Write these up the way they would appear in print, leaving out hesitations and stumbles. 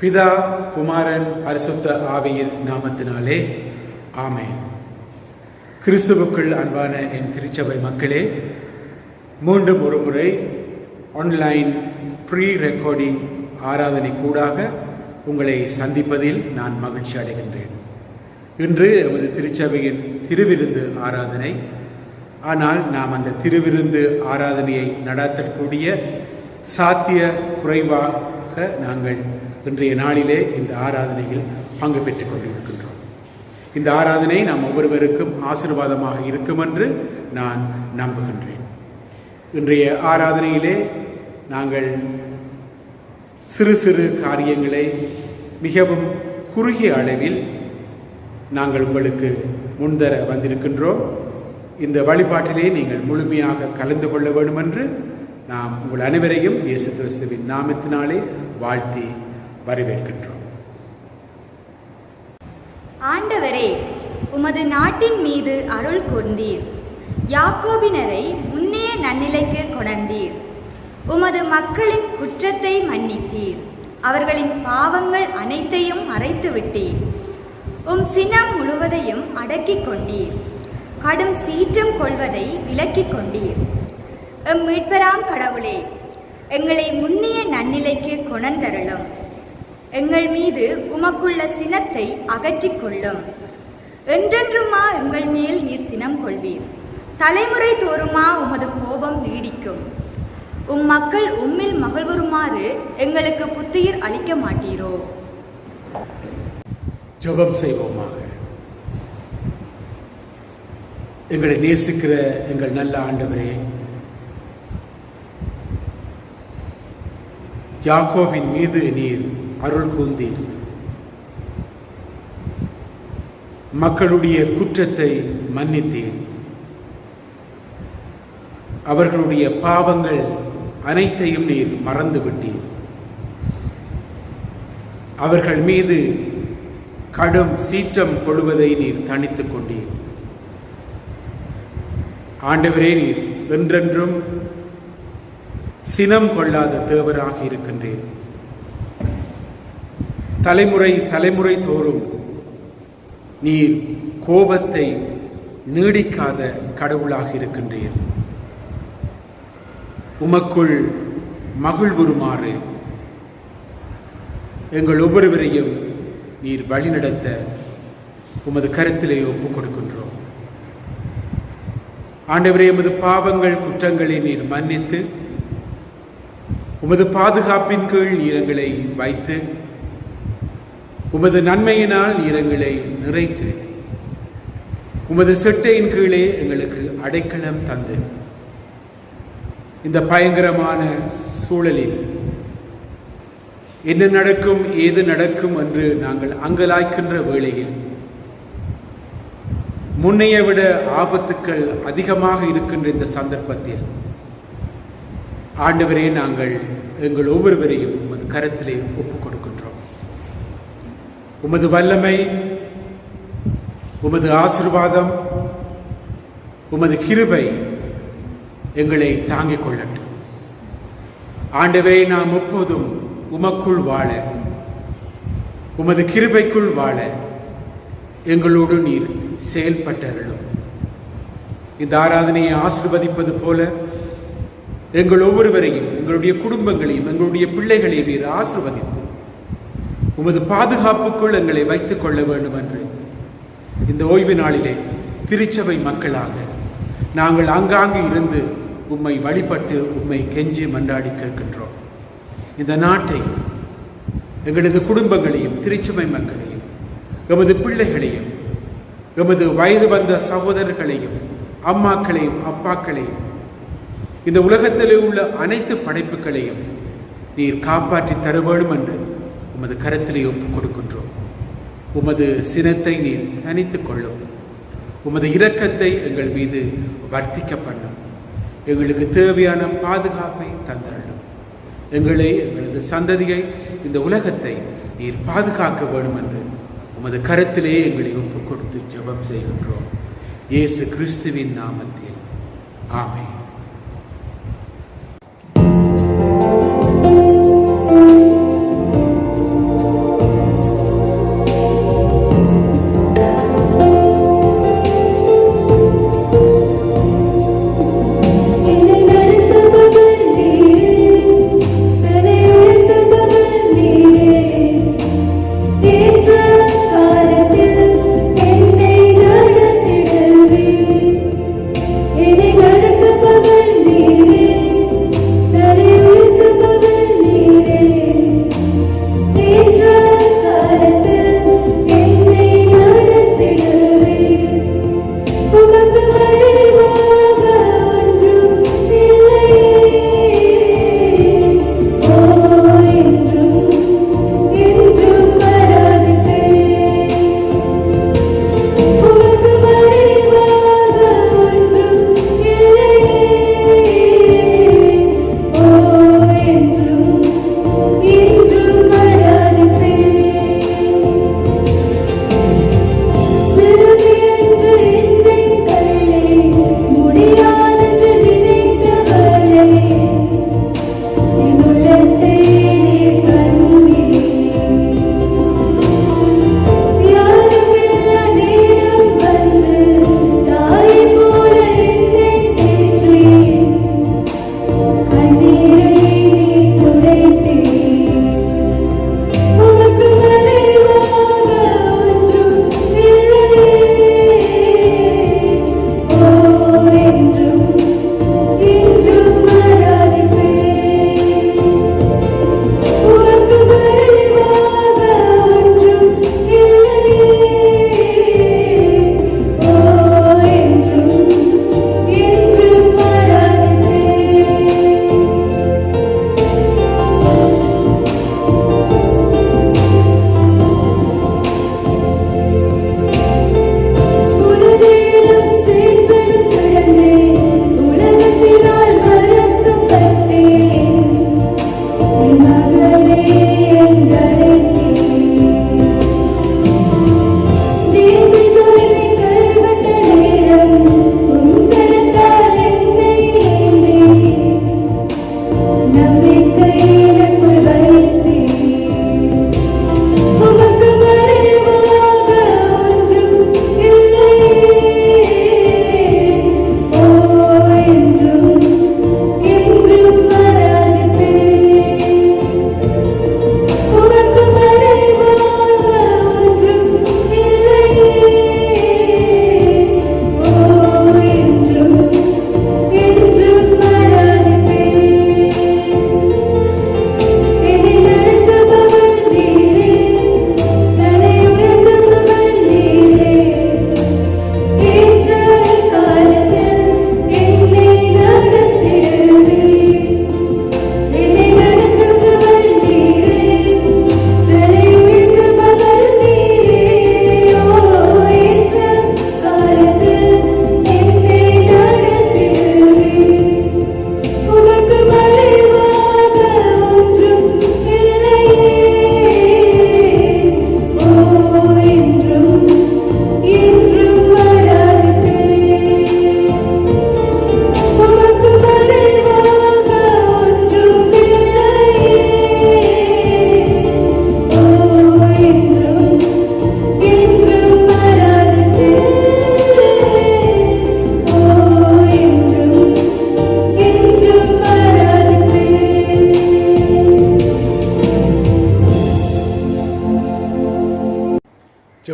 பிதா, குமாரன், பரிசுத்த ஆவியின் நாமத்தினாலே ஆமென். கிறிஸ்துவுக்குள் அன்பான என் திருச்சபை மக்களே, மீண்டும் ஒரு முறை ஆன்லைன் ப்ரீ ரெக்கார்டிங் ஆராதனை கூடாக உங்களை சந்திப்பதில் நான் மகிழ்ச்சி அடைகின்றேன். இன்று எமது திருச்சபையின் திருவிருந்து ஆராதனை. ஆனால் நாம் அந்த திருவிருந்து ஆராதனையை நடத்தக்கூடிய சாத்திய குறைவாக நாங்கள் இன்றைய நாளிலே இந்த ஆராதனையில் பங்கு பெற்றுக் கொண்டிருக்கின்றோம். இந்த ஆராதனை நாம் ஒவ்வொருவருக்கும் ஆசீர்வாதமாக இருக்கும் என்று நான் நம்புகின்றேன். இன்றைய ஆராதனையிலே நாங்கள் சிறு சிறு காரியங்களை மிகவும் குறுகிய அளவில் நாங்கள் உங்களுக்கு முன்தர வந்திருக்கின்றோம். இந்த வழிபாட்டிலே நீங்கள் முழுமையாக கலந்து கொள்ள வேண்டும் என்று நாம் உங்கள் அனைவரையும் இயேசு கிறிஸ்துவின் நாமத்தினாலே வாழ்த்தி வரவேற்கின்றோம். ஆண்டவரே, உமது நாட்டின் மீது அருள் கூர்ந்தீர். யாக்கோபினரை முன்னைய நன்னிலைக்கு கொணர்ந்தீர். உமது மக்களின் குற்றத்தை மன்னித்தீர். அவர்களின் பாவங்கள் அனைத்தையும் மறைத்து விட்டீர். சினம் முழுவதையும் அடக்கிக் கொண்டீர். கடும் சீற்றம் கொள்வதை விலக்கிக் கொண்டீர். மீட்பராம் கடவுளே, எங்களை முன்னிய நன்னிலைக்கு கொணர்ந்தருளும். எங்கள் மீது உமக்குள்ள சினத்தை அகற்றிக் கொள்ளும். என்றென்றுமா எங்கள் மேல் நீர் சினம் கொள்வீர். தலைமுறை தோறுமா உமது கோபம் நீடிக்கும். மக்கள் உம்மில் மகிழ்வுறுமாறு எங்களுக்கு புத்துயிர் அளிக்க மாட்டீரோ? ஜெபம் செய்வோமாக. எங்களை நேசிக்கிற எங்கள் நல்ல ஆண்டவரே, யாக்கோபின் மீது நீர் அருள் கூர்ந்தீர். மக்களுடைய குற்றத்தை மன்னித்தீர். அவர்களுடைய பாவங்கள் அனைத்தையும் நீர் மறந்துவிட்டீர். அவர்கள் மீது கடும் சீற்றம் கொள்வதை நீர் தணித்துக் கொண்டீர். ஆண்டவரே, நீர் என்றென்றும் சினம் கொள்ளாத தேவராக இருக்கின்றேன். தலைமுறை தோறும் நீர் கோபத்தை நீடிக்காத கடவுளாக இருக்கின்றீர். உமக்குள் மகிழ்வுறுமாறு எங்கள் ஒவ்வொருவரையும் நீர் வழிநடத்த உமது கருத்திலே ஒப்புக் கொடுக்கின்றோம். ஆண்டவரே, உமது பாவங்கள் குற்றங்களை நீர் மன்னித்து உமது பாதுகாப்பின் கீழ் நீரங்களை வைத்து உமது நன்மையினால் நீரங்களை நிறைத்து உமது செட்டையின் கீழே எங்களுக்கு அடைக்கலம் தந்து இந்த பயங்கரமான சூழலில் என்ன நடக்கும் ஏது நடக்கும் என்று நாங்கள் அங்கலாய்க்கின்ற வேளையில் முன்னைய விட ஆபத்துக்கள் அதிகமாக இருக்கின்ற இந்த சந்தர்ப்பத்தில் ஆண்டவரே, நாங்கள் எங்கள் ஒவ்வொருவரையும் உமது கரத்திலே ஒப்புக் கொடுக்கின்றோம். உமது வல்லமை, உமது ஆசீர்வாதம், உமது கிருபை எங்களை தாங்கிக் கொள்ளட்டும். ஆண்டவரே, நாம் எப்போதும் உமக்குள் வாழ, உமது கிருபைக்குள் வாழ எங்களோடு நீர் செயல்பட்டருளும். இந்த ஆராதனையை ஆசீர்வதிப்பது போல எங்கள் ஒவ்வொருவரையும், எங்களுடைய குடும்பங்களையும், எங்களுடைய பிள்ளைகளையும் நீர் ஆசீர்வதித்து உமது பாதுகாப்புக்குள் எங்களை வைத்துக் கொள்ள வேண்டும் என்று இந்த ஓய்வு நாளிலே திருச்சபை மக்களாக நாங்கள் ஆங்காங்கு இருந்து உம்மை வழிபட்டு உம்மை கெஞ்சி மன்றாடி கேட்கின்றோம். இந்த நாட்டையும் எங்களது குடும்பங்களையும் திருச்சபை மக்களையும் எமது பிள்ளைகளையும் எமது வயது வந்த சகோதரர்களையும் அம்மாக்களையும் அப்பாக்களையும் இந்த உலகத்திலே உள்ள அனைத்து படைப்புகளையும் நீர் காப்பாற்றி தர வேண்டும் என்று உமது கரத்திலே ஒப்புக் கொடுக்கின்றோம். உமது சினத்தை நீர் தணித்துக் கொள்ளும். உமது இரக்கத்தை எங்கள் மீது வர்த்திக்க பண்ணும். எங்களுக்கு தேவையான பாதுகாப்பை தந்தருளும். எங்களை, எங்களது சந்ததியை, இந்த உலகத்தை நீர் பாதுகாக்க வேண்டும் என்று உமது கரத்திலே எங்களை ஒப்புக் கொடுத்து ஜெபம் செய்கின்றோம். இயேசு கிறிஸ்துவின் நாமத்தில் ஆமென்.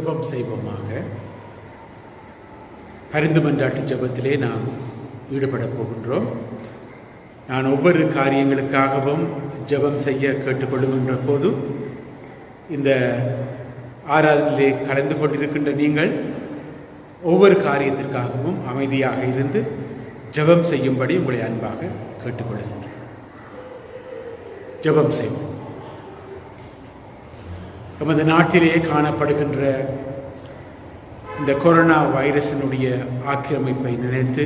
ஜெபம் செய்வோமாக. பரிந்து மன்றாட்டு ஜெபத்திலே நாம் ஈடுபட போகின்றோம். நான் ஒவ்வொரு காரியங்களுக்காகவும் ஜெபம் செய்ய கேட்டுக்கொள்கின்ற போது இந்த ஆராதனையிலே கலந்து கொண்டிருக்கின்ற நீங்கள் ஒவ்வொரு காரியத்திற்காகவும் அமைதியாக இருந்து ஜெபம் செய்யும்படி உங்களை அன்பாக கேட்டுக்கொள்கின்றேன். ஜெபம் செய்வோம். நமது நாட்டிலே காணப்படுகின்ற இந்த கொரோனா வைரஸினுடைய ஆக்கிரமிப்பை நினைத்து,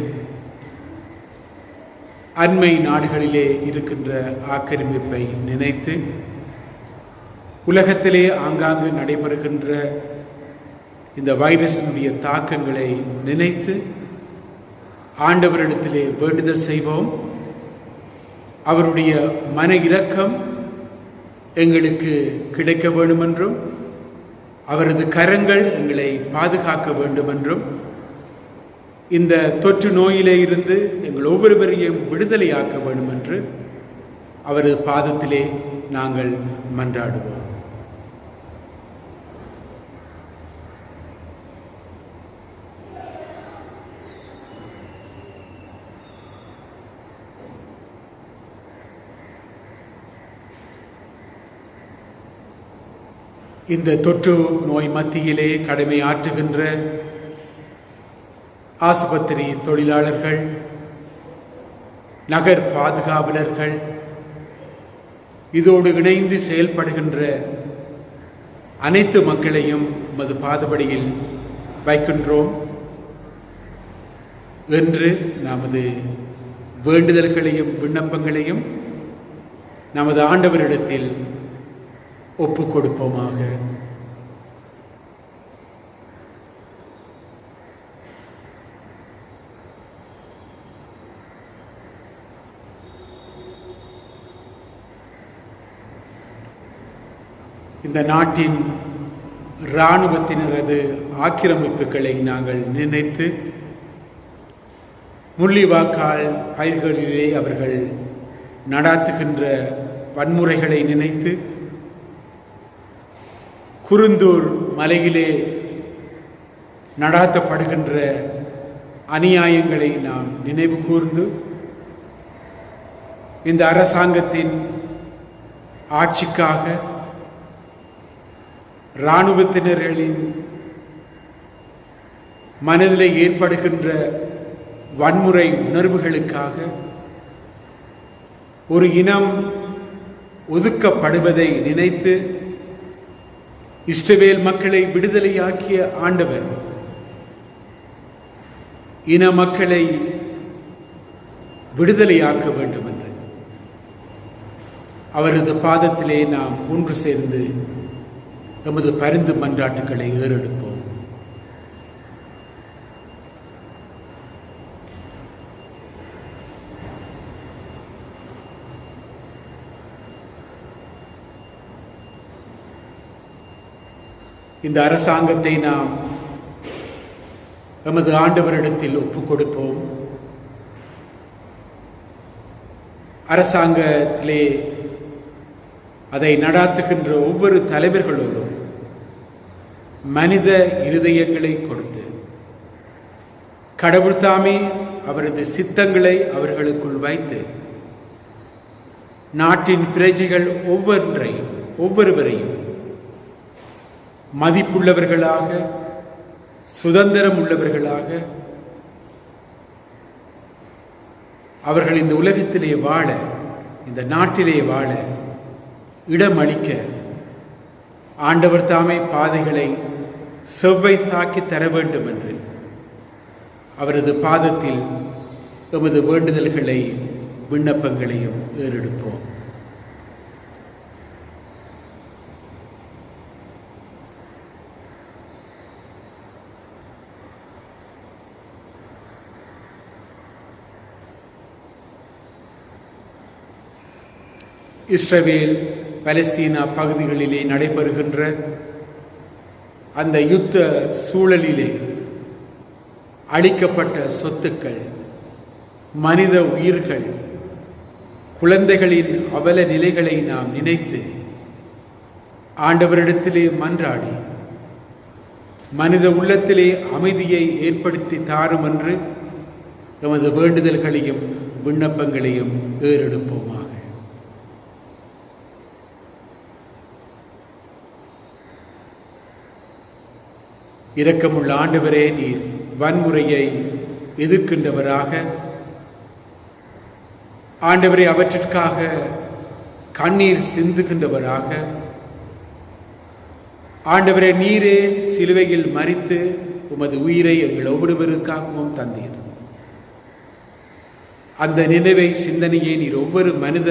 அண்மை நாடுகளிலே இருக்கின்ற ஆக்கிரமிப்பை நினைத்து, உலகத்திலே ஆங்காங்கு நடைபெறுகின்ற இந்த வைரஸினுடைய தாக்கங்களை நினைத்து ஆண்டவரிடத்திலே வேண்டுதல் செய்வோம். அவருடைய மன இரக்கம் எங்களுக்கு கிடைக்க வேண்டுமென்றும், அவரது கரங்கள் எங்களை பாதுகாக்க வேண்டுமென்றும், இந்த தொற்று நோயிலே இருந்து எங்கள் ஒவ்வொருவரையும் விடுதலையாக்க வேண்டுமென்று அவரது பாதத்திலே நாங்கள் மன்றாடுவோம். இந்த தொற்று நோய் மத்தியிலே கடமையாற்றுகின்ற ஆசுபத்திரி தொழிலாளர்கள், நகர் பாதுகாவலர்கள், இதோடு இணைந்து செயல்படுகின்ற அனைத்து மக்களையும் நமது பாதபடியில் வைக்கின்றோம் என்று நமது வேண்டுதல்களையும் விண்ணப்பங்களையும் நமது ஆண்டவரிடத்தில் ஒப்புக் கொடுப்போமாக. இந்த நாட்டின் இராணுவத்தினரது ஆக்கிரமிப்புகளை நாங்கள் நினைத்து, முள்ளிவாய்க்கால் பயிர்களிலே அவர்கள் நடாத்துகின்ற வன்முறைகளை நினைத்து, குருந்தூர் மலையிலே நடாத்தப்படுகின்ற அநியாயங்களை நாம் நினைவு கூர்ந்து, இந்த அரசாங்கத்தின் ஆட்சிக்காக, இராணுவத்தினர்களின் மனதிலே ஏற்படுகின்ற வன்முறை உணர்வுகளுக்காக, ஒரு இனம் ஒதுக்கப்படுவதை நினைத்து இஸ்ரவேல் மக்களை விடுதலையாக்கிய ஆண்டவர் இன மக்களை விடுதலையாக்க வேண்டும் என்று அவரது பாதத்திலே நாம் ஒன்று சேர்ந்து எமது பரிந்து மன்றாட்டுக்களை ஏறெடுப்போம். இந்த அரசாங்கத்தை நாம் எமது ஆண்டவரிடத்தில் ஒப்புக் கொடுப்போம். அரசாங்கத்திலே அதை நடாத்துகின்ற ஒவ்வொரு தலைவர்களோடும் மனித இருதயங்களை கொடுத்து, கடவுள் தாமே அவரது சித்தங்களை அவர்களுக்குள் வைத்து, நாட்டின் பிரஜைகள் ஒவ்வொருவரையும் மதிப்புள்ளவர்களாக, சுதந்திரம் உள்ளவர்களாக, அவர்கள் இந்த உலகத்திலே வாழ, இந்த நாட்டிலே வாழ இடமளிக்க ஆண்டவர் தாமே பாதைகளை செவ்வையாக்கி தர வேண்டும் என்று அவரது பாதத்தில் எமது வேண்டுதல்களை விண்ணப்பங்களையும் ஏறெடுப்போம். இஸ்ரவேல் பலஸ்தீனா பகுதிகளிலே நடைபெறுகின்ற அந்த யுத்த சூழலிலே அளிக்கப்பட்ட சொத்துக்கள், மனித உயிர்கள், குழந்தைகளின் அவல நிலைகளை நாம் நினைத்து ஆண்டவரிடத்திலே மன்றாடி மனித உள்ளத்திலே அமைதியை ஏற்படுத்தி தாரும் என்று எமது வேண்டுதல்களையும் விண்ணப்பங்களையும் ஏறெடுப்போமாக. இரக்கமுள்ள ஆண்டவரே, நீர் வன்முறையை எதிர்க்கின்றவராக, ஆண்டவரே அவற்றிற்காக கண்ணீர் சிந்துகின்றவராக, ஆண்டவரே நீரே சிலுவையில் மரித்து உமது உயிரை எங்கள் ஒவ்வொருவருக்காகவும் தந்தீர். அந்த நினைவை, சிந்தனையை நீர் ஒவ்வொரு மனித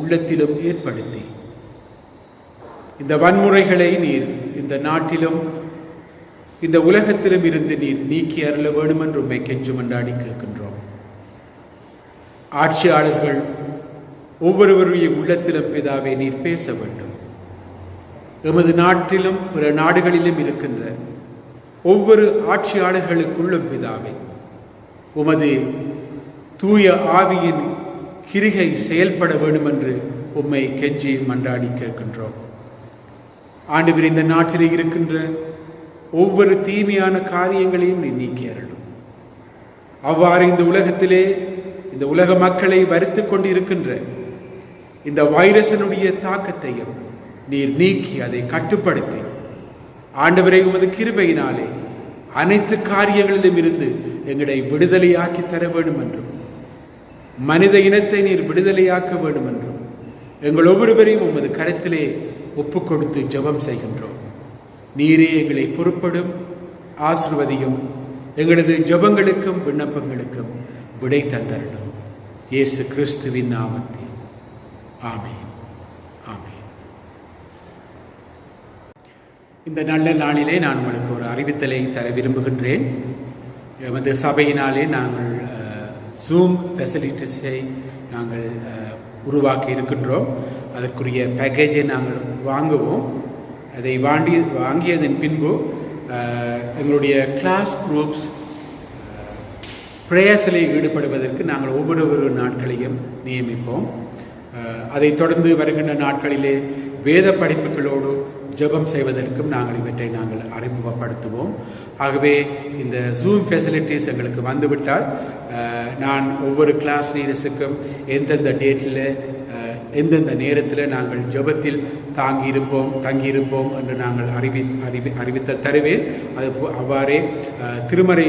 உள்ளத்திலும் ஏற்படுத்தி இந்த வன்முறைகளை நீர் இந்த நாட்டிலும் இந்த உலகத்திலும் இருந்து நீர் நீக்கி அருள வேண்டும் என்று உம்மை கெஞ்சி மன்றாடி கேட்கின்றோம். ஆட்சியாளர்கள் ஒவ்வொருவருடைய உள்ளத்திலும் பிதாவே நீர் பேச வேண்டும். எமது நாட்டிலும் பிற நாடுகளிலும் இருக்கின்ற ஒவ்வொரு ஆட்சியாளர்களுக்குள்ளும் பிதாவே உமது தூய ஆவியின் கிரிகை செயல்பட வேண்டும் என்று உம்மை கெஞ்சி மன்றாடி கேட்கின்றோம். ஆண்டவர் இந்த நாட்டில் இருக்கின்ற ஒவ்வொரு தீமையான காரியங்களையும் நீ நீக்கி அருளும். அவ்வாறு இந்த உலகத்திலே இந்த உலக மக்களை வருத்திக் கொண்டிருக்கின்ற இந்த வைரஸினுடைய தாக்கத்தையும் நீர் நீக்கி அதை கட்டுப்படுத்தி ஆண்டவரை உமது கிருபையினாலே அனைத்து காரியங்களிலும் இருந்து எங்களை விடுதலையாக்கி தர வேண்டும் என்றும், மனித இனத்தை நீர் விடுதலையாக்க வேண்டும் என்றும் எங்கள் ஒவ்வொருவரையும் உமது கரத்திலே ஒப்புக் கொடுத்து ஜெபம் செய்கின்றோம். நீரே எங்களை பொறுப்படும், ஆசீர்வதியும், எங்களது ஜெபங்களுக்கும் விண்ணப்பங்களுக்கும் விடை தந்தரணும். இயேசு கிறிஸ்துவின் நாமத்தில் ஆமென், ஆமென். இந்த நல்ல நாளிலே நான் உங்களுக்கு ஒரு அறிவித்தலை தர விரும்புகின்றேன். எமது சபையினாலே நாங்கள் ஜூம் ஃபெசிலிட்டிஸை நாங்கள் உருவாக்கி இருக்கின்றோம். அதற்குரிய பேக்கேஜை நாங்கள் வாங்குவோம். அதை வாங்கியதன் பின்பு எங்களுடைய கிளாஸ் குரூப்ஸ் பிரேயர்ஸில் ஈடுபடுவதற்கு நாங்கள் ஒவ்வொரு நாட்களையும் நியமிப்போம். அதைத் தொடர்ந்து வருகின்ற நாட்களிலே வேத படிப்புகளோடு ஜெபம் செய்வதற்கும் இவற்றை அறிமுகப்படுத்துவோம். ஆகவே இந்த ஜூம் ஃபெசிலிட்டிஸ் எங்களுக்கு வந்துவிட்டால் நான் ஒவ்வொரு கிளாஸ் லீடர்ஸுக்கும் எந்தெந்த டேட்டில் எந்தெந்த நேரத்தில் நாங்கள் ஜெபத்தில் தங்கியிருப்போம் என்று நாங்கள் அறிவித்தல் தருவேன். அது அவ்வாறே திருமறை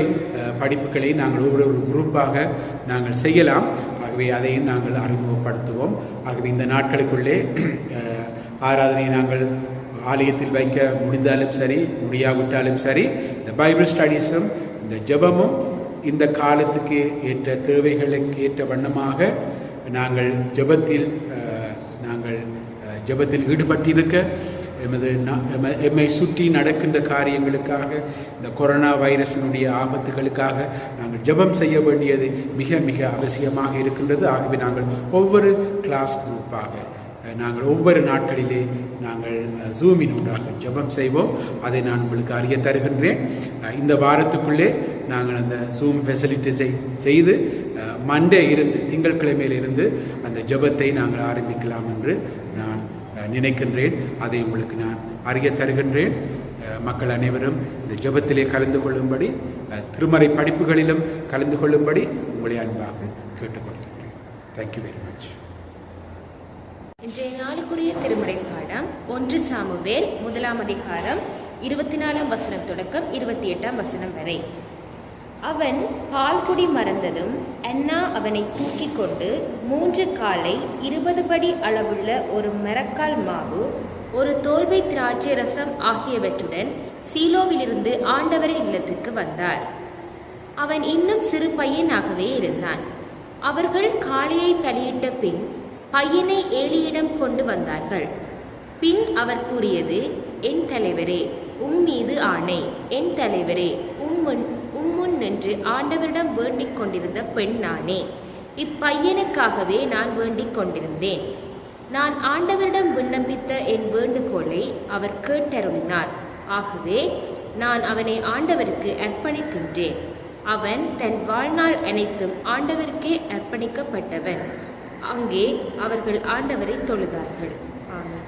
படிப்புகளை நாங்கள் ஒவ்வொரு குரூப்பாக நாங்கள் செய்யலாம். ஆகவே அதையும் நாங்கள் அறிமுகப்படுத்துவோம். ஆகவே இந்த நாட்களுக்குள்ளே ஆராதனை நாங்கள் ஆலயத்தில் வைக்க முடிந்தாலும் சரி, முடியாவிட்டாலும் சரி, இந்த பைபிள் ஸ்டடீஸும் இந்த ஜெபமும் இந்த காலத்துக்கு ஏற்ற தேவைகளுக்கு ஏற்ற வண்ணமாக நாங்கள் ஜெபத்தில் ஈடுபட்டிருக்க எம்மை சுற்றி நடக்கின்ற காரியங்களுக்காக, இந்த கொரோனா வைரஸினுடைய ஆபத்துகளுக்காக நாங்கள் ஜெபம் செய்ய வேண்டியது மிக மிக அவசியமாக இருக்கின்றது. ஆகவே நாங்கள் ஒவ்வொரு கிளாஸ் குரூப்பாக நாங்கள் ஒவ்வொரு நாட்களிலே நாங்கள் ஜூமினூடாக ஜெபம் செய்வோம். அதை நான் உங்களுக்கு அறிய தருகின்றேன். இந்த வாரத்துக்குள்ளே நாங்கள் அந்த ஜூம் ஃபெசிலிட்டிஸை செய்து மண்டே இருந்து திங்கட்கிழமையிலிருந்து அந்த ஜெபத்தை நாங்கள் ஆரம்பிக்கலாம் என்று நான் நினைக்கின்றேன். அதை உங்களுக்கு நான் அறிய தருகின்றேன். மக்கள் அனைவரும் இந்த ஜெபத்திலே கலந்து கொள்ளும்படி, திருமறை படிப்புகளிலும் கலந்து கொள்ளும்படி உங்களை அன்பாக கேட்டுக்கொள்கின்றேன். Thank you very much. இன்றைய நாளுக்குரிய திருமறை பாடம் 1 சாமுவேல் 1 அதிகாரம் 24 வசனம் தொடக்கம் 28 வசனம் வரை. அவன் பால்குடி மறந்ததும் அன்னா அவனை தூக்கி கொண்டு 3 காலை 20 படி அளவுள்ள ஒரு மரக்கால் மாவு, ஒரு தோல்வை திராட்சை ரசம் ஆகியவற்றுடன் சீலோவிலிருந்து ஆண்டவரின் இல்லத்துக்கு வந்தார். அவன் இன்னும் சிறு பையனாகவே இருந்தான். அவர்கள் காளையை பலியிட்ட பின் பையனை ஏலியிடம் கொண்டு வந்தார்கள். பின் அவர் கூறியது, என் தலைவரே, மீது ஆணை, என் தலைவரே, உம்முன் நின்று ஆண்டவரிடம் வேண்டிக் கொண்டிருந்த பெண் நானே. இப்பையனுக்காகவே நான் வேண்டிக் கொண்டிருந்தேன். நான் ஆண்டவரிடம் விண்ணப்பித்த என் வேண்டுகோளை அவர் கேட்டருளினார். ஆகவே நான் அவனை ஆண்டவருக்கு அர்ப்பணிக்கின்றேன். அவன் தன் வாழ்நாள் அனைத்தும் ஆண்டவருக்கே அர்ப்பணிக்கப்பட்டவன். அங்கே அவர்கள் ஆண்டவரை தொழுதார்கள். ஆமென்.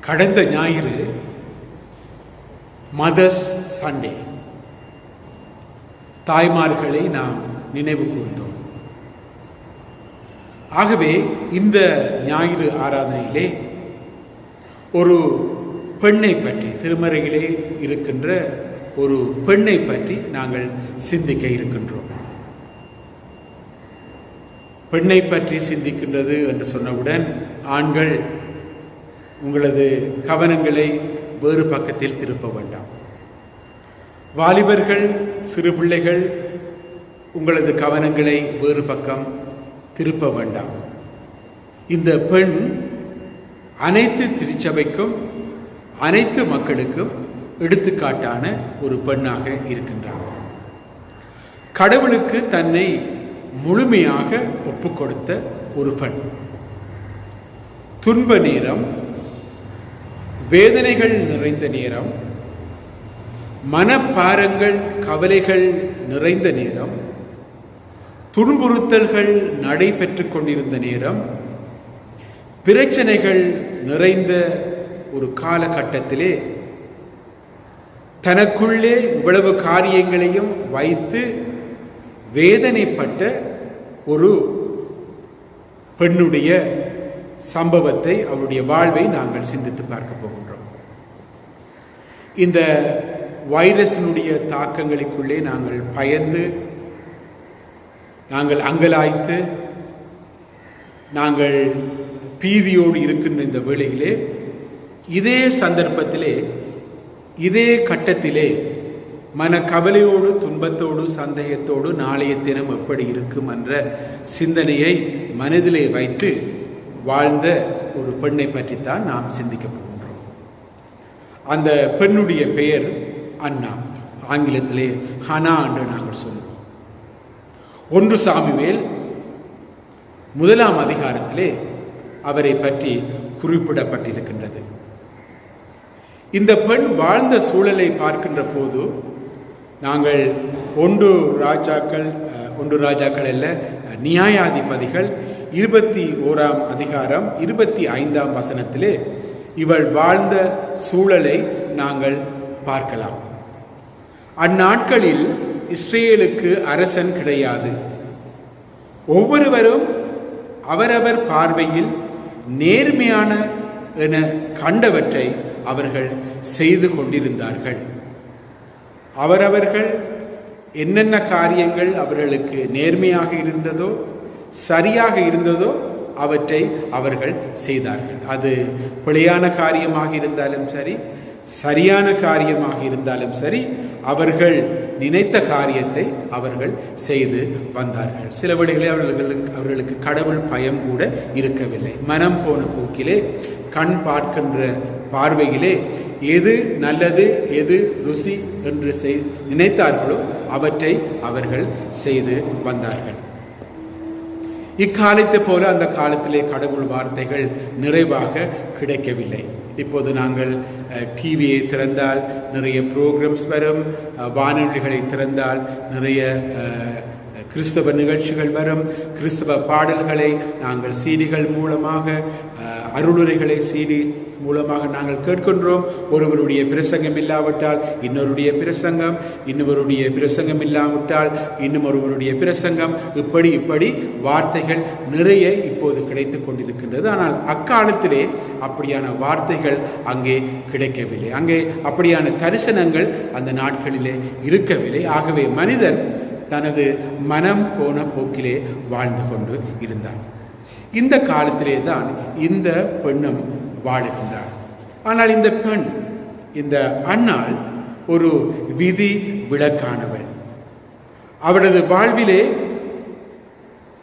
கடந்த ஞாயிறு மதர்ஸ் சண்டே, தாய்மார்களை நாம் நினைவு கூர்ந்தோம். ஆகவே இந்த ஞாயிறு ஆராதனையிலே ஒரு பெண்ணை பற்றி, திருமறையிலே இருக்கின்ற ஒரு பெண்ணை பற்றி நாங்கள் சிந்திக்க இருக்கின்றோம். பெண்ணை பற்றி சிந்திக்கின்றது என்று சொன்னவுடன் ஆண்கள் உங்களது கவனங்களை வேறு பக்கத்தில் திருப்ப வேண்டாம். வாலிபர்கள், சிறு பிள்ளைகள், உங்களது கவனங்களை வேறு பக்கம் திருப்ப வேண்டாம். இந்த பெண் அனைத்து திருச்சபைக்கும் அனைத்து மக்களுக்கும் எடுத்துக்காட்டான ஒரு பெண்ணாக இருக்கின்றார். கடவுளுக்கு தன்னை முழுமையாக ஒப்புக்கொடுத்த ஒரு பெண். துன்ப நேரம், வேதனைகள் நிறைந்த நேரம், மனப்பாரங்கள் கவலைகள் நிறைந்த நேரம், துன்புறுத்தல்கள் நடைபெற்று கொண்டிருந்த நேரம், பிரச்சனைகள் நிறைந்த ஒரு காலகட்டத்திலே தனக்குள்ளே இவ்வளவு காரியங்களையும் வைத்து வேதனைப்பட்ட ஒரு பெண்ணுடைய சம்பவத்தை, அவருடைய வாழ்வை நாங்கள் சிந்தித்து பார்க்க போகின்றோம். இந்த வைரஸினுடைய தாக்கங்களுக்குள்ளே நாங்கள் பயந்து, நாங்கள் அங்கலாய்த்து, நாங்கள் பீதியோடு இருக்கின்ற இந்த வேளையிலே, இதே சந்தர்ப்பத்திலே, இதே கட்டத்திலே மன கவலையோடு, துன்பத்தோடு, சந்தேகத்தோடு நாளைய தினம் எப்படி இருக்கும் என்ற சிந்தனையை மனதிலே வைத்து வாழ்ந்த ஒரு பெண்ணை பற்றித்தான் நாம் சிந்திக்க போகின்றோம். அந்த பெண்ணுடைய பெயர் அன்னா. ஆங்கிலத்திலே ஹனா என்று நாங்கள் சொல்லுவோம். 1 சாமுவேல் 1ஆம் அதிகாரத்திலே அவரை பற்றி குறிப்பிடப்பட்டிருக்கின்றது. இந்த பெண் வாழ்ந்த சூழலை பார்க்கின்ற போது நாங்கள் 1 ராஜாக்கள் அல்ல, நியாயாதிபதிகள் 21ஆம் அதிகாரம் 25ஆம் வசனத்திலே இவள் வாழ்ந்த சூழலை நாங்கள் பார்க்கலாம். அந்நாட்களில் இஸ்ரேலுக்கு அரசன் கிடையாது. ஒவ்வொருவரும் அவரவர் பார்வையில் நேர்மையான என கண்டவற்றை அவர்கள் செய்து கொண்டிருந்தார்கள். அவரவர்கள் என்னென்ன காரியங்கள் அவர்களுக்கு நேர்மையாக இருந்ததோ, சரியாக இருந்ததோ அவற்றை அவர்கள் செய்தார்கள். அது பிழையான காரியமாக இருந்தாலும் சரி, சரியான காரியமாக இருந்தாலும் சரி, அவர்கள் நினைத்த காரியத்தை அவர்கள் செய்து வந்தார்கள். சில வேளைகளில் அவர்களுக்கு கடவுள் பயம் கூட இருக்கவில்லை. மனம் போன போக்கிலே, கண் பார்க்கின்ற பார்வையிலே எது நல்லது, எது ருசி என்று நினைத்தார்களோ அவற்றை அவர்கள் செய்து வந்தார்கள். இக்காலத்தை போல அந்த காலத்திலே கடவுள் வார்த்தைகள் நிறைவாக கிடைக்கவில்லை. இப்போது நாங்கள் டிவியை திறந்தால் நிறைய ப்ரோக்ராம்ஸ் வரும், வானொலிகளை திறந்தால் நிறைய கிறிஸ்தவ நிகழ்ச்சிகள் வரும், கிறிஸ்தவ பாடல்களை நாங்கள் சீடிகள் மூலமாக, அருளுரைகளை சீடி மூலமாக நாங்கள் கேட்கின்றோம். ஒருவருடைய பிரசங்கம் இல்லாவிட்டால் இன்னொருடைய பிரசங்கம், இன்னொருடைய பிரசங்கம் இல்லாவிட்டால் இன்னும் ஒருவருடைய பிரசங்கம், இப்படி வார்த்தைகள் நிறைய இப்போது கிடைத்து கொண்டிருக்கின்றது. ஆனால் அக்காலத்திலே அப்படியான வார்த்தைகள் அங்கே கிடைக்கவில்லை. அங்கே அப்படியான தரிசனங்கள் அந்த நாட்களிலே இருக்கவில்லை. ஆகவே மனிதன் தனது மனம் போன போக்கிலே வாழ்ந்து கொண்டு இருந்தார். இந்த காலத்திலே தான் இந்த பெண்ணும் வாழுகின்றார். ஆனால் இந்த பெண், இந்த அன்னாள் ஒரு விதி விலக்கானவள். அவரது வாழ்விலே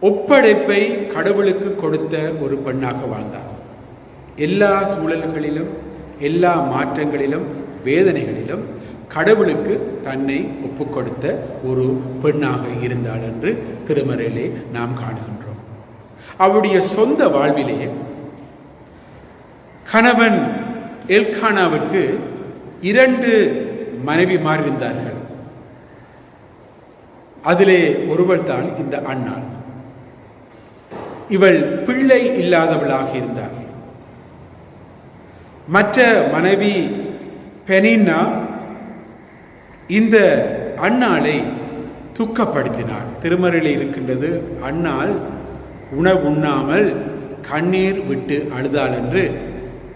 ஒப்படைப்பை கடவுளுக்கு கொடுத்த ஒரு பெண்ணாக வாழ்ந்தார். எல்லா சூழல்களிலும், எல்லா மாற்றங்களிலும், வேதனைகளிலும் கடவுளுக்கு தன்னை ஒப்புக்கொடுத்த ஒரு பெண்ணாக இருந்தாள் என்று திருமறையிலே நாம் காணுகின்றோம். அவருடைய சொந்த வாழ்விலே கணவன் எல்கானாவுக்கு 2 மனைவிமார் இருந்தார்கள். அதிலே ஒருவள் தான் இந்த அன்னாள். இவள் பிள்ளை இல்லாதவளாக இருந்தார். மற்ற மனைவி பெனின்னா இந்த அன்னாளை துக்கப்படுத்தினார். திருமறையிலே இருக்கின்றது, அன்னாள் உணவுண்ணாமல் கண்ணீர் விட்டு அழுதாள் என்று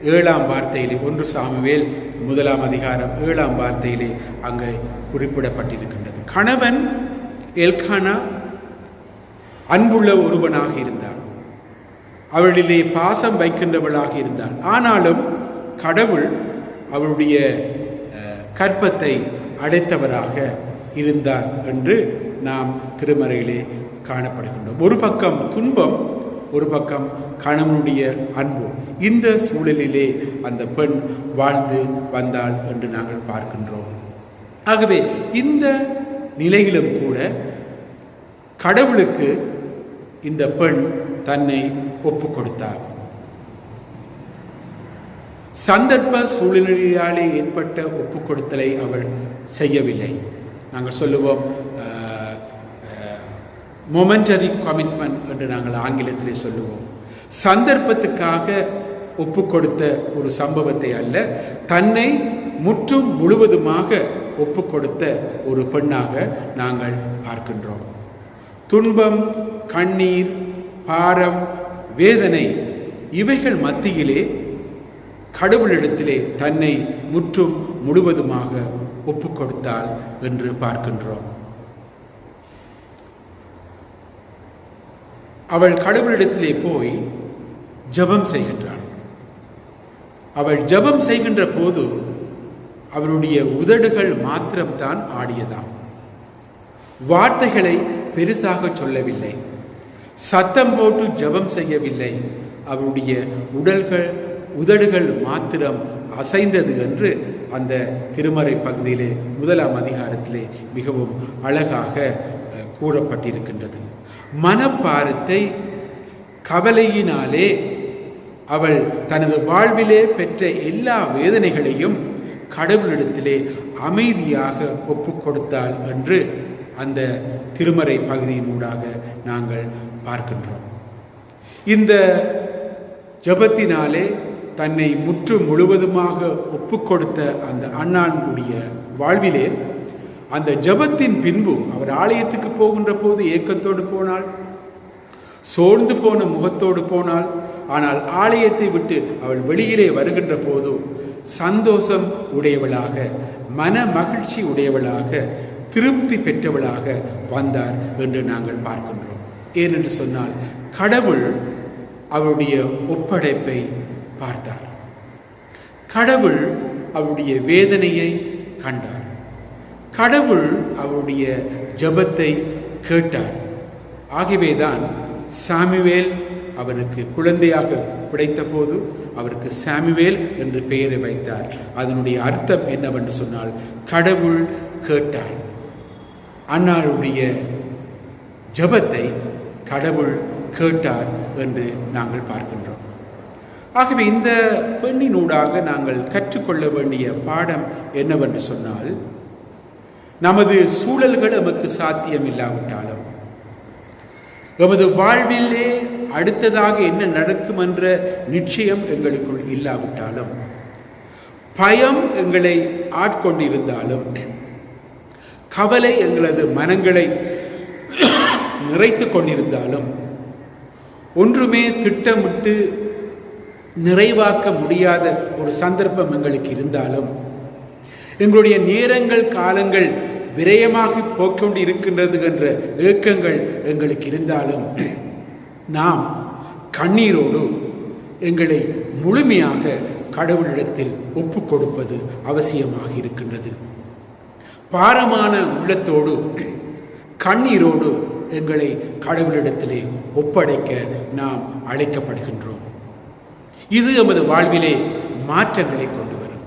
7ஆம் வார்த்தையிலே, 1 சாமுவேல் 1ஆம் அதிகாரம் 7ஆம் வார்த்தையிலே அங்கே குறிப்பிடப்பட்டிருக்கின்றது. கணவன் எல்கானா அன்புள்ள ஒருவனாக இருந்தார். அவளிலே பாசம் வைக்கின்றவளாக இருந்தாள். ஆனாலும் கடவுள் அவளுடைய கற்பத்தை அடைத்தவராக இருந்தார் என்று நாம் திருமறையிலே காணப்படுகின்றோம். ஒரு பக்கம் துன்பம், ஒரு பக்கம் கணவனுடைய அன்பு. இந்த சூழலிலே அந்த பெண் வாழ்ந்து வந்தாள் என்று நாங்கள் பார்க்கின்றோம். ஆகவே இந்த நிலையிலும் கூட கடவுளுக்கு இந்த பெண் தன்னை ஒப்பு கொடுத்தார். சந்தர்ப்ப சூழ்நிலையாலே ஏற்பட்ட ஒப்பு கொடுத்தலை அவள் செய்யவில்லை. நாங்கள் சொல்லுவோம் மொமெண்டரி கமிட்மெண்ட் என்று நாங்கள் ஆங்கிலத்திலே சொல்லுவோம். சந்தர்ப்பத்துக்காக ஒப்பு கொடுத்த ஒரு சம்பவத்தை அல்ல, தன்னை முற்றும் முழுவதுமாக ஒப்பு கொடுத்த ஒரு பெண்ணாக நாங்கள் பார்க்கின்றோம். துன்பம், கண்ணீர், பாரம், வேதனை இவைகள் மத்தியிலே கடவுளிடத்திலே தன்னை முற்றும் முழுவதுமாக ஒப்பு கொடுத்தாள் என்று பார்க்கின்றோம். அவள் கடவுளிடத்திலே போய் ஜெபம் செய்கின்றாள். அவள் ஜெபம் செய்கின்ற போது அவளுடைய உதடுகள் மாத்திரம்தான் ஆடியதாம். வார்த்தைகளை பெருசாக சொல்லவில்லை, சத்தம் போட்டு ஜெபம் செய்யவில்லை. அவளுடைய உதடுகள் மாத்திரம் அசைந்தது என்று அந்த திருமறை பகுதியிலே 1ஆம் அதிகாரத்திலே மிகவும் அழகாக கூறப்பட்டிருக்கின்றது. மனப்பாரத்தை கவலையினாலே அவள் தனது வாழ்விலே பெற்ற எல்லா வேதனைகளையும் கடவுளிடத்திலே அமைதியாக ஒப்பு கொடுத்தாள் என்று அந்த திருமறை பகுதியினூடாக நாங்கள் பார்க்கின்றோம். இந்த ஜெபத்தினாலே தன்னை முற்று முழுவதுமாக ஒப்பு கொடுத்த அந்த அன்னானுடைய வாழ்விலே அந்த ஜெபத்தின் பின்பு அவர் ஆலயத்துக்கு போகின்ற போது ஏக்கத்தோடு போனாள், சோர்ந்து போன முகத்தோடு போனாள். ஆனால் ஆலயத்தை விட்டு அவள் வெளியிலே வருகின்ற போது சந்தோஷம் உடையவளாக, மன மகிழ்ச்சி உடையவளாக, திருப்தி பெற்றவளாக வந்தார் என்று நாங்கள் பார்க்கின்றோம். ஏனென்று சொன்னால் கடவுள் அவருடைய ஒப்படைப்பை பார்த்தார். கடவுள் அவருடைய வேதனையை கண்டார். கடவுள் அவருடைய ஜெபத்தை கேட்டார். ஆகவேதான் சாமுவேல் அவருக்கு குழந்தையாக கிடைத்த போது அவருக்கு சாமுவேல் என்று பெயரை வைத்தார். அதனுடைய அர்த்தம் என்னவென்று சொன்னால் கடவுள் கேட்டார். அன்னாருடைய ஜெபத்தை கடவுள் கேட்டார் என்று நாங்கள் பார்க்கின்றோம். ஆகவே இந்த பெண்ணினூடாக நாங்கள் கற்றுக்கொள்ள வேண்டிய பாடம் என்னவென்று சொன்னால், நமது சூழல்கள் நமக்கு சாத்தியம் இல்லாவிட்டாலும், நமது வாழ்விலே அடுத்ததாக என்ன நடக்கும் என்ற நிச்சயம் எங்களுக்குள் இல்லாவிட்டாலும், பயம் எங்களை ஆட்கொண்டிருந்தாலும், கவலை எங்களது மனங்களை நிறைத்து கொண்டிருந்தாலும், ஒன்றுமே திட்டமிட்டு நிறைவாக்க முடியாத ஒரு சந்தர்ப்பம் எங்களுக்கு இருந்தாலும், எங்களுடைய நேரங்கள் காலங்கள் விரயமாகி போக்கொண்டு இருக்கின்றது என்ற ஏக்கங்கள் எங்களுக்கு இருந்தாலும், நாம் கண்ணீரோடு எங்களை முழுமையாக கடவுளிடத்தில் ஒப்பு கொடுப்பது அவசியமாக இருக்கின்றது. பாரமான உள்ளத்தோடு கண்ணீரோடு எங்களை கடவுளிடத்திலே ஒப்படைக்க நாம் அழைக்கப்படுகின்றோம். இது எமது வாழ்விலே மாற்றங்களை கொண்டு வரும்,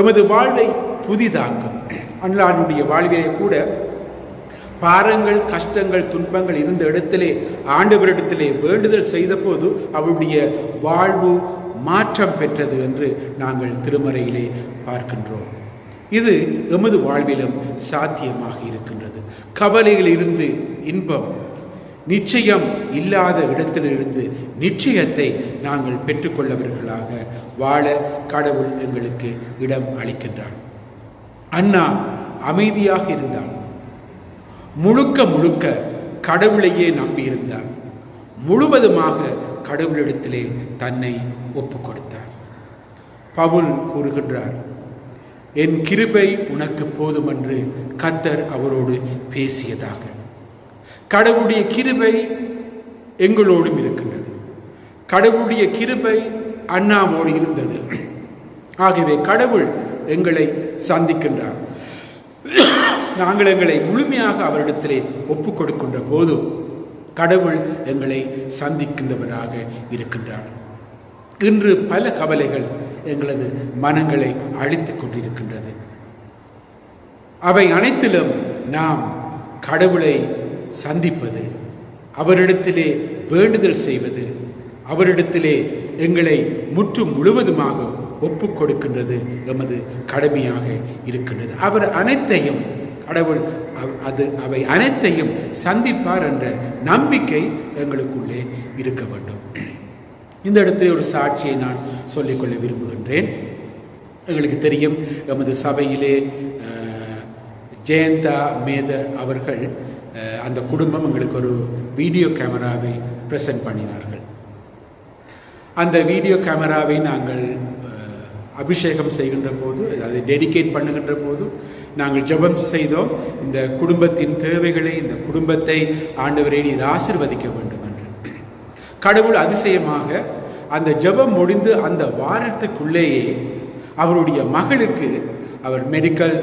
எமது வாழ்வை புதிதாக்கும். அன்னாருடைய வாழ்விலே கூட பாரங்கள், கஷ்டங்கள், துன்பங்கள் இருந்த இடத்திலே ஆண்டவரிடத்திலே வேண்டுதல் செய்த போது அவருடைய வாழ்வு மாற்றம் பெற்றது என்று நாங்கள் திருமறையிலே பார்க்கின்றோம். இது எமது வாழ்விலும் சாத்தியமாக இருக்கின்றது. கவலையில் இருந்து இன்பம், நிச்சயம் இல்லாத இடத்திலிருந்து நிச்சயத்தை நாங்கள் பெற்றுக்கொள்ளவர்களாக வாழ கடவுள் எங்களுக்கு இடம் அளிக்கின்றார். அன்னா அமைதியாக இருந்தார், முழுக்க முழுக்க கடவுளையே நம்பியிருந்தார், முழுவதுமாக கடவுளிடத்திலே தன்னை ஒப்பு கொடுத்தார். பவுல் கூறுகின்றார், என் கிருபை உனக்கு போதும் என்று கர்த்தர் அவரோடு பேசியதாக. கடவுளுடைய கிருபை எங்களோடும் இருக்கின்றது. கடவுளுடைய கிருபை அண்ணாவோடு இருந்தது. ஆகவே கடவுள் எங்களை சந்திக்கின்றார். நாங்கள் எங்களை முழுமையாக அவரிடத்திலே ஒப்பு கொடுக்கின்ற போது கடவுள் எங்களை சந்திக்கின்றவராக இருக்கின்றார். இன்று பல கவலைகள் எங்களது மனங்களை அழித்து கொண்டிருக்கின்றது. அவை அனைத்திலும் நாம் கடவுளை சந்திப்பது, அவரிடத்திலே வேண்டுதல் செய்வது, அவரிடத்திலே எங்களை முற்றும் முழுவதுமாக ஒப்புக் கொடுக்கின்றது எமது கடமையாக இருக்கின்றது. அவர் அனைத்தையும் கடவுள் அவை அனைத்தையும் சந்திப்பார் என்ற நம்பிக்கை எங்களுக்குள்ளே இருக்க வேண்டும். இந்த இடத்துல ஒரு சாட்சியை நான் சொல்லிக்கொள்ள விரும்புகின்றேன். எங்களுக்கு தெரியும், எமது சபையிலே ஜெயந்தா மேதர் அவர்கள் அந்த குடும்பம் எங்களுக்கு ஒரு வீடியோ கேமராவை ப்ரெசன்ட் பண்ணினார்கள். அந்த வீடியோ கேமராவை நாங்கள் அபிஷேகம் செய்கின்ற போது, அதை டெடிகேட் பண்ணுகின்ற போது நாங்கள் ஜெபம் செய்தோம். இந்த குடும்பத்தின் தேவைகளை, இந்த குடும்பத்தை ஆண்டவரை நீர் ஆசீர்வதிக்க வேண்டும் என்று. கடவுள் அதிசயமாக அந்த ஜெபம் முடிந்து அந்த வாரத்துக்குள்ளேயே அவருடைய மகளுக்கு, அவர் மெடிக்கல்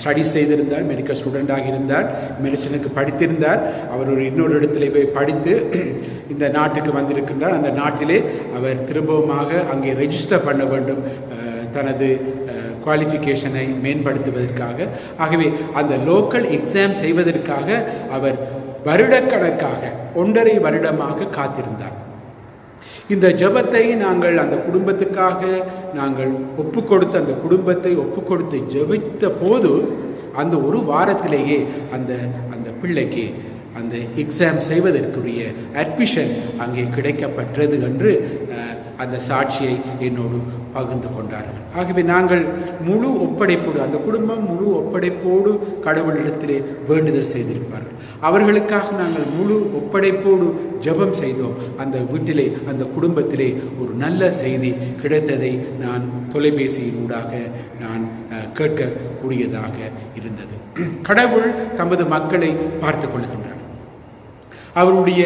ஸ்டடிஸ் செய்திருந்தார், மெடிக்கல் ஸ்டூடெண்டாக இருந்தார், மெடிசனுக்கு படித்திருந்தார். அவர் ஒரு இன்னொரு இடத்துல போய் படித்து இந்த நாட்டுக்கு வந்திருக்கின்றார். அந்த நாட்டிலே அவர் திரும்பவுமாக அங்கே ரெஜிஸ்டர் பண்ண வேண்டும் தனது குவாலிஃபிகேஷனை மேம்படுத்துவதற்காக. ஆகவே அந்த லோக்கல் எக்ஸாம் செய்வதற்காக அவர் வருடக்கணக்காக 1.5 வருடமாக காத்திருந்தார். இந்த ஜெபத்தை நாங்கள் அந்த குடும்பத்துக்காக நாங்கள் ஒப்புக்கொடுத்து, அந்த குடும்பத்தை ஒப்புக்கொடுத்து ஜெபித்த போது அந்த ஒரு வாரத்திலேயே அந்த அந்த பிள்ளைக்கு அந்த எக்ஸாம் செய்வதற்குரிய அட்மிஷன் அங்கே கிடைக்கப்பட்டது என்று அந்த சாட்சியை என்னோடு பகிர்ந்து கொண்டார்கள். ஆகவே நாங்கள் முழு ஒப்படைப்போடு, அந்த குடும்பம் முழு ஒப்படைப்போடு கடவுளிடத்திலே வேண்டுதல் செய்திருப்பார்கள். அவர்களுக்காக நாங்கள் முழு ஒப்படைப்போடு ஜெபம் செய்தோம். அந்த வீட்டிலே, அந்த குடும்பத்திலே ஒரு நல்ல செய்தி கிடைத்ததை நான் தொலைபேசியினூடாக நான் கேட்கக்கூடியதாக இருந்தது. கடவுள் தமது மக்களை பார்த்து கொள்கின்றார். அவருடைய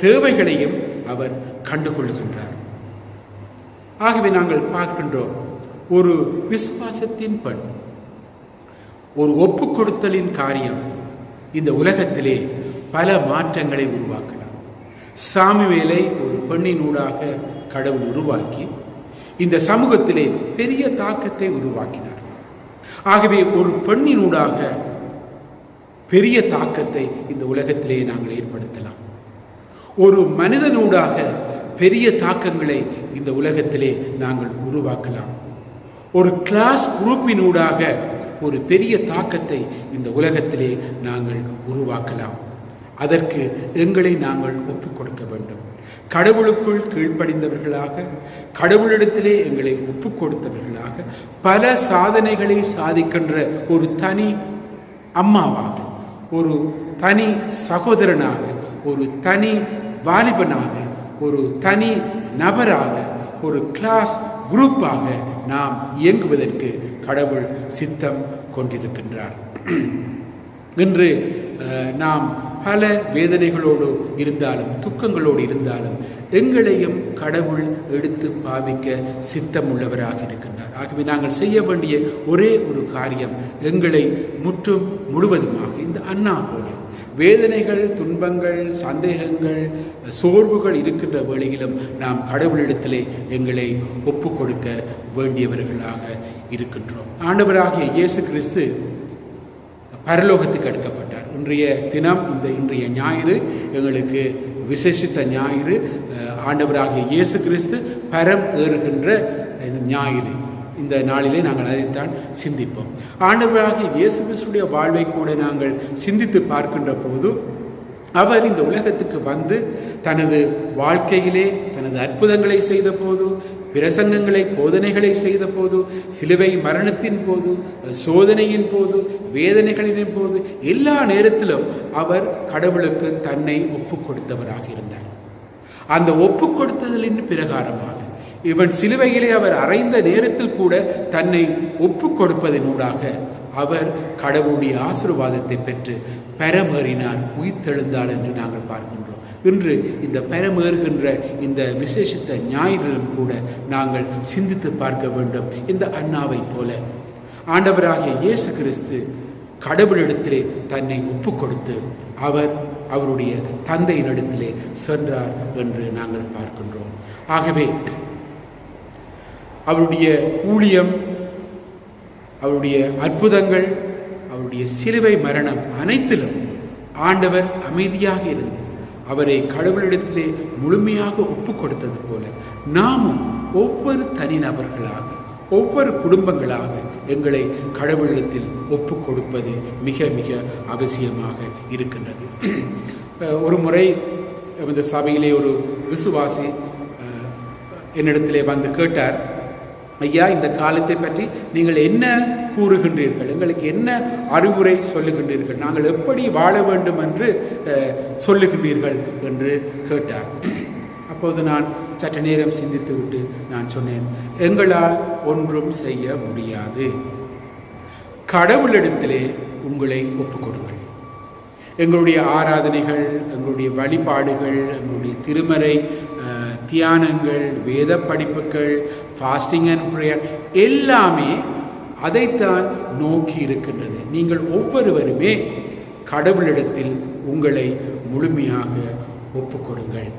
தேவைகளையும் அவர் கண்டுகொள்கின்றார். ஆகவே நாங்கள் பார்க்கின்றோம், ஒரு விசுவாசத்தின் பெண், ஒரு ஒப்புக் கொடுத்தலின் காரியம் இந்த உலகத்திலே பல மாற்றங்களை உருவாக்கலாம். சாமுவேலை ஒரு பெண்ணினூடாக கடவுள் உருவாக்கி இந்த சமூகத்திலே பெரிய தாக்கத்தை உருவாக்கினார். ஆகவே ஒரு பெண்ணினூடாக பெரிய தாக்கத்தை இந்த உலகத்திலே நாங்கள் ஏற்படுத்தலாம். ஒரு மனிதனூடாக பெரிய தாக்கங்களை இந்த உலகத்திலே நாங்கள் உருவாக்கலாம். ஒரு கிளாஸ் குரூப்பினூடாக ஒரு பெரிய தாக்கத்தை இந்த உலகத்திலே நாங்கள் உருவாக்கலாம். அதற்கு எங்களை நாங்கள் ஒப்புக் கொடுக்க வேண்டும். கடவுளுக்குள் கீழ்ப்படிந்தவர்களாக, கடவுளிடத்திலே எங்களை ஒப்புக் கொடுத்தவர்களாக, பல சாதனைகளை சாதிக்கின்ற ஒரு தனி அம்மாவாக, ஒரு தனி சகோதரனாக, ஒரு தனி வாலிபனாக, ஒரு தனி நபராக, ஒரு கிளாஸ் குரூப்பாக நாம் இயங்குவதற்கு கடவுள் சித்தம் கொண்டிருக்கின்றார். இன்று நாம் பல வேதனைகளோடு இருந்தாலும், துக்கங்களோடு இருந்தாலும், எங்களையும் கடவுள் எடுத்து பாவிக்க சித்தம் உள்ளவராக இருக்கின்றார். ஆகவே நாங்கள் செய்ய வேண்டிய ஒரே ஒரு காரியம், எங்களை முற்றும் முழுவதுமாக இந்த அண்ணா போல வேதனைகள், துன்பங்கள், சந்தேகங்கள், சோர்வுகள் இருக்கின்ற வேளையிலும் நாம் கடவுளிடத்திலே எங்களை ஒப்புக் கொடுக்க வேண்டியவர்களாக இருக்கின்றோம். ஆண்டவராகிய இயேசு கிறிஸ்து பரலோகத்துக்கு எடுக்கப்பட்டார். இன்றைய தினம், இன்றைய ஞாயிறு எங்களுக்கு விசேஷித்த ஞாயிறு. ஆண்டவராகிய இயேசு கிறிஸ்து பரம் ஏறுகின்ற ஞாயிறு. இந்த நாளிலே நாங்கள் அதைத்தான் சிந்திப்போம். ஆண்டவராகிய இயேசு கிறிஸ்துடைய வாழ்வை கூட நாங்கள் சிந்தித்து பார்க்கின்ற போது, அவர் இந்த உலகத்துக்கு வந்து தனது வாழ்க்கையிலே தனது அற்புதங்களை செய்த போது, பிரசங்கங்களை, போதனைகளை செய்த போது, சிலுவை மரணத்தின் போது, சோதனையின் போது, வேதனைகளின் போது, எல்லா நேரத்திலும் அவர் கடவுளுக்கு தன்னை ஒப்புக் கொடுத்தவராக இருந்தார். அந்த ஒப்புக் கொடுத்தலின் பிரகாரமாக இவன் சிலுவையிலே அவர் அறைந்த நேரத்தில் கூட தன்னை ஒப்புக் கொடுப்பதனூடாக அவர் கடவுளுடைய ஆசீர்வாதத்தை பெற்று பரமேறினார், உயிர்த்தெழுந்தார் என்று நாங்கள் பார்க்கின்றோம். இன்று இந்த பரமேறுகின்ற இந்த விசேஷித்த ஞாயிறிலும் கூட நாங்கள் சிந்தித்து பார்க்க வேண்டும். இந்த அண்ணாவை போல ஆண்டவராகிய இயேசு கிறிஸ்து கடவுளிடத்திலே தன்னை ஒப்புக் கொடுத்து அவருடைய தந்தையினிடத்திலே சென்றார் என்று நாங்கள் பார்க்கின்றோம். ஆகவே அவருடைய ஊழியம், அவருடைய அற்புதங்கள், அவருடைய சிலுவை மரணம் அனைத்திலும் ஆண்டவர் அமைதியாக இருந்து அவரை கடவுளிடத்திலே முழுமையாக ஒப்பு கொடுத்தது போல நாமும் ஒவ்வொரு தனிநபர்களாக, ஒவ்வொரு குடும்பங்களாக எங்களை கடவுளிடத்தில் ஒப்பு கொடுப்பது மிக மிக அவசியமாக இருக்கின்றது. ஒரு முறை இந்த சபையிலே ஒரு விசுவாசி என்னிடத்திலே வந்து கேட்டார், ஐயா, இந்த காலத்தை பற்றி நீங்கள் என்ன கூறுகின்றீர்கள், எங்களுக்கு என்ன அறிவுரை சொல்லுகின்றீர்கள், நாங்கள் எப்படி வாழ வேண்டும் என்று சொல்லுகின்றீர்கள் என்று கேட்டார். அப்போது நான் சற்று நேரம் சிந்தித்து விட்டு நான் சொன்னேன், எங்களால் ஒன்றும் செய்ய முடியாது. கடவுளிடத்திலே உங்களை ஒப்புக்கொடுங்கள். எங்களுடைய ஆராதனைகள், எங்களுடைய வழிபாடுகள், எங்களுடைய திருமறை தியானங்கள், வேத படிப்புகள், ஃபாஸ்டிங் அண்ட் ப்ரேயர் எல்லாமே அதைத்தான் நோக்கி இருக்கின்றது. நீங்கள் ஒவ்வொருவருமே கடவுளிடத்தில் உங்களை முழுமையாக ஒப்புக்கொடுங்கள்.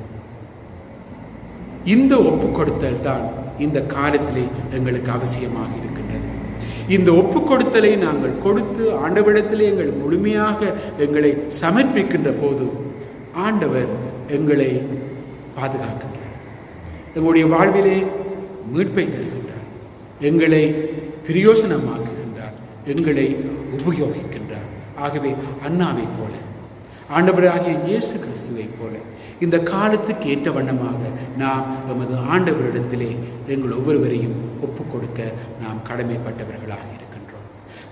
இந்த ஒப்புக்கொடுத்தல் தான் இந்த காலத்திலே எங்களுக்கு அவசியமாக இருக்கின்றது. இந்த ஒப்புக்கொடுத்தலை நாங்கள் கொடுத்து ஆண்டவரிடத்திலே எங்கள் முழுமையாக எங்களை சமர்ப்பிக்கின்ற போது ஆண்டவர் எங்களை பாதுகாக்கின்றார், எங்களுடைய வாழ்விலே மீட்பை தருகின்றார், எங்களை பிரயோசனமாக்குகின்றார், எங்களை உபயோகிக்கின்றார். ஆகவே அன்னாவை போல, ஆண்டவராகிய இயேசு கிறிஸ்துவை போல இந்த காலத்துக்கு ஏற்ற வண்ணமாக நாம் எமது ஆண்டவரிடத்திலே எங்கள் ஒவ்வொருவரையும் ஒப்புக் கொடுக்க நாம் கடமைப்பட்டவர்களாக இருக்கின்றோம்.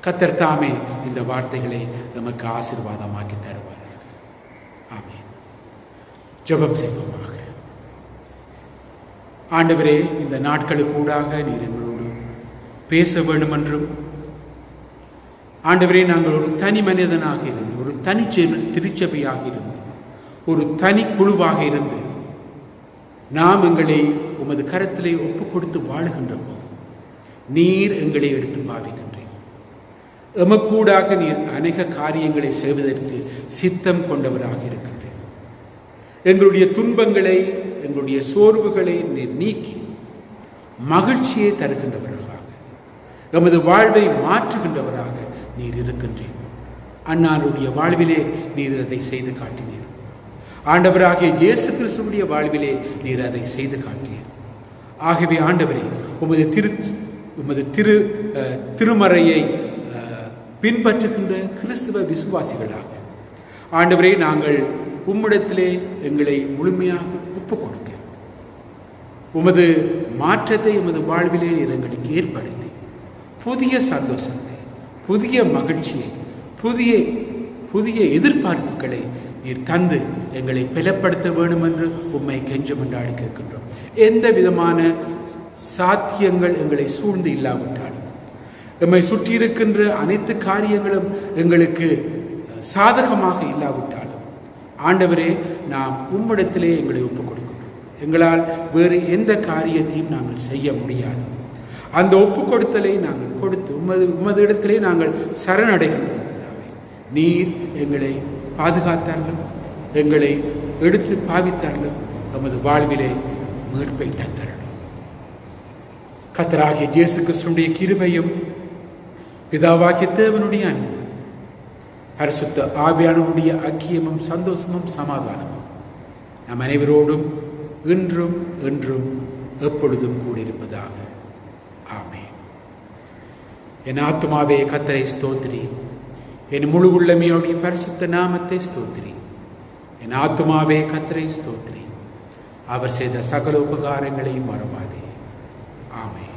கர்த்தர் தாமே இந்த வார்த்தைகளை நமக்கு ஆசீர்வாதமாக்கி தருவாராக. ஆமென். ஜெபம் செய்வோமாக. ஆண்டவரே, இந்த நாட்களுக்கூடாக நீர் எங்களோடு பேச வேண்டும் என்றும், ஆண்டவரே, நாங்கள் ஒரு தனி மனிதனாக இருந்து, ஒரு தனி திருச்சபையாக இருந்து, ஒரு தனி குழுவாக இருந்து நாம் எங்களை உமது கரத்திலே ஒப்புக் கொடுத்து வாழுகின்ற போது நீர் எங்களை எடுத்து பாவிக்கின்றீர். எமக்கூடாக நீர் அநேக காரியங்களை செய்வதற்கு சித்தம் கொண்டவராக இருக்கின்றீர். எங்களுடைய துன்பங்களை, எங்களுடைய சோர்வுகளை நீர் நீக்கி மகிழ்ச்சியை தருகின்றவராக, எமது வாழ்வை மாற்றுகின்றவராக நீர் இருக்கின்றீர். அன்னாருடைய வாழ்விலே நீர் அதை செய்து காட்டினீர். ஆண்டவராகிய இயேசு கிறிஸ்துவுடைய வாழ்விலே நீர் அதை செய்து காட்டினீர். ஆகவே ஆண்டவரே, உமது திருமறையை பின்பற்றுகின்ற கிறிஸ்துவ விசுவாசிகளாக ஆண்டவரே, நாங்கள் உம்மிடத்திலே எங்களை முழுமையாக ஒப்புக் கொடுக்க, உமது மாற்றத்தை உமது வாழ்விலே நீர் எங்களுக்கு ஏற்படுத்தி புதிய சந்தோஷத்தை, புதிய மகிழ்ச்சியை, புதிய எதிர்பார்ப்புகளை நீர் தந்து எங்களை பலப்படுத்த வேண்டும் என்று உம்மை கெஞ்சமன்றாடி கேட்கின்றோம். எந்த விதமான சாத்தியங்கள் எங்களை சூழ்ந்து இல்லாவிட்டாலும், எம்மை சுற்றியிருக்கின்ற அனைத்து காரியங்களும் எங்களுக்கு சாதகமாக இல்லாவிட்டாலும், ஆண்டவரே, நாம் உம்மிடத்திலே எங்களை ஒப்புக் கொடுக்கின்றோம். எங்களால் வேறு எந்த காரியத்தையும் நாங்கள் செய்ய முடியாது. அந்த ஒப்புக் கொடுத்தலை நாங்கள் கொடுத்து உமது இடத்திலே நாங்கள் சரணடைகின்றோம். நீர் எங்களை பாதுகாத்தார்களும், எங்களை எடுத்து பாவித்தார்களும், நமது வாழ்விலே மீட்பை தந்தரணும். கர்த்தராகிய இயேசு கிறிஸ்துவினுடைய கிருபையும், பிதாவாகிய தேவனுடைய அன்பும், பரிசுத்த ஆவியானவருடைய ஐக்கியமும் சந்தோஷமும் சமாதானமும் நம் அனைவரோடும் இன்றும் என்றும் எப்பொழுதும் கூடியிருப்பதாக. ஆமென். என் ஆத்துமாவே கர்த்தரை ஸ்தோத்திரி, என் முழு உள்ளமையோடைய பரிசுத்த நாமத்தை ஸ்தோத்திரி. என் ஆத்துமாவே கர்த்தரை ஸ்தோத்திரி, அவர் செய்த சகல உபகாரங்களையும் மறவாதே. ஆமென்.